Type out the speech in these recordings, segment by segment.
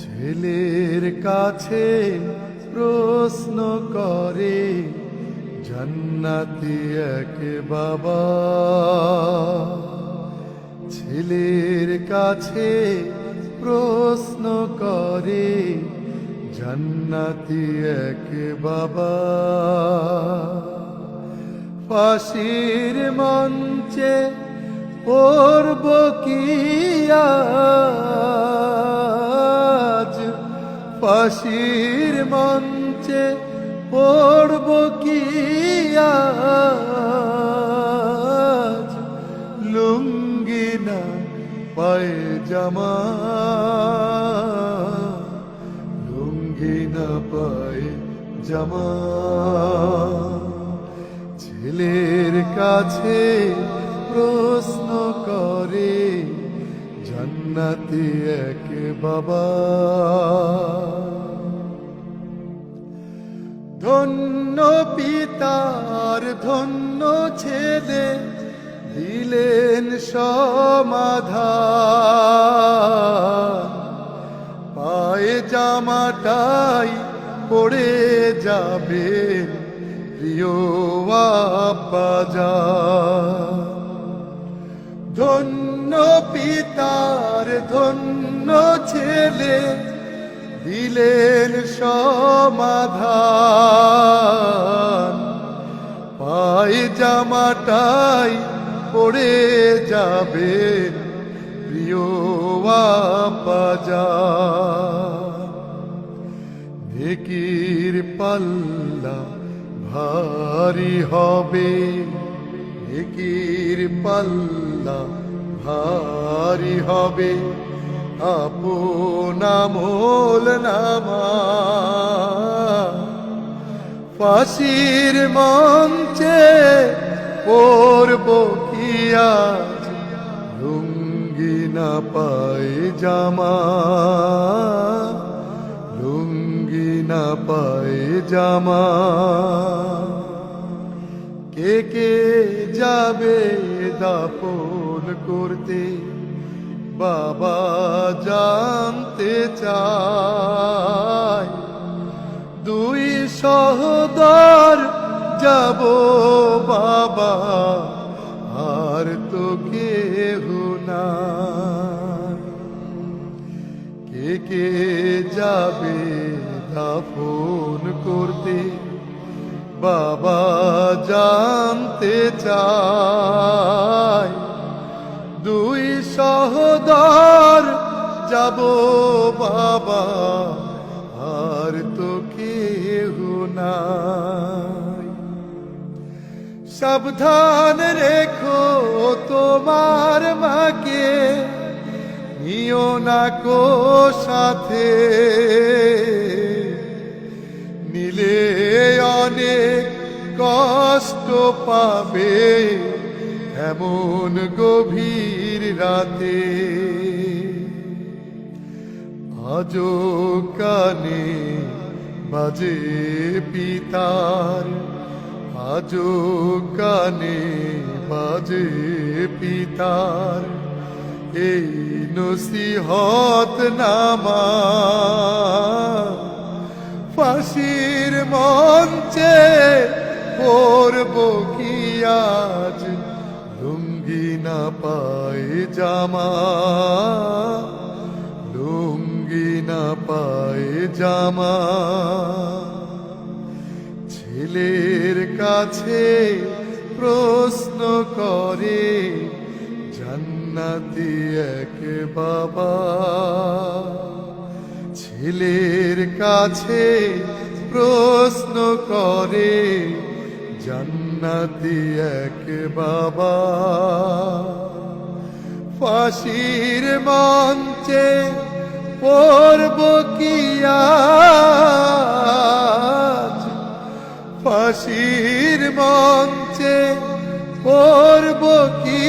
ছেলের কাছে প্রশ্ন করে জান্নাতি এক বাবা। ছেলের কাছে প্রশ্ন করে জান্নাতি এক বাবা। ফাঁসির মঞ্চে পড়ব কি আজ, ফাঁসির মঞ্চে পড়ব কি আজ, লুঙ্গি না পায়জামা, লুঙ্গি না পায়জামা। ছেলের কাছে প্রশ্ন করে জান্নাতি এক বাবা। ধন্য পিতার ধন্য ছেলে দিলেন সমাধান, পায়জামাটাই পড়ে যাবে প্রিয় আব্বাজান। ধন্য পিতার ধন্য ছেলে দিলেন সমাধান, পায়জামাটাই পড়ে যাবে প্রিয় আব্বাজান। নেকির পাল্লা ভারী হবে, নেকির পাল্লা ভারী হবে, আপন আমল নামা। ফাঁসির মঞ্চে পড়ব কি আজ, লুঙ্গি না পায়জামা, লুঙ্গি না পায়জামা। কে কে যাবে দাফন করতে বাবা জানতে চায়। দুই সহোদর যাব বাবা, আর তো কেহ নাই। কে কে যাবে দাফন করতে বাবা জানতে চায়। দুই সহোদর যাব বাবা, আর তো কেহ নাই। সাবধান রেখো তোমার মাকে, নিও না কো সাথে, নিলে অনেক কষ্ট পাবে এমন গভীর রাতে। আজো কানে বাজে পিতার, আজো কানে বাজে পিতার এই নসিহত নামা। ফাঁসির মঞ্চে পড়ব কি আজ, লুঙ্গি না পায়জামা, লুঙ্গি না পায়জামা। ছেলের কাছে প্রশ্ন করে জান্নাতি এক বাবা। ছেলের কাছে প্রশ্ন করে জান্নাতি এক বাবা। ফাঁসির মঞ্চে পড়ব কি আজ, ফাঁসির মঞ্চে পড়ব কি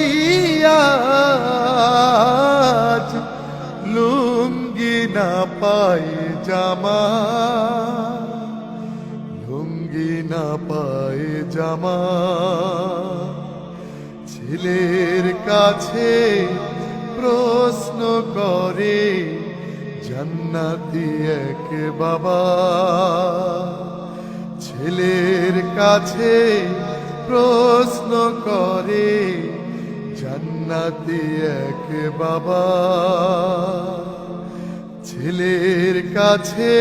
আজ, লুঙ্গি না পায়জামা, লুঙ্গি না পায় জামা ছেলের কাছে প্রশ্ন করে জান্নাতি এক বাবা ছেলের কাছে প্রশ্ন করে জান্নাতি এক বাবা ছেলের কাছে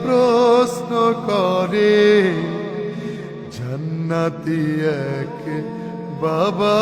প্রশ্ন করে জান্নাতি এক বাবা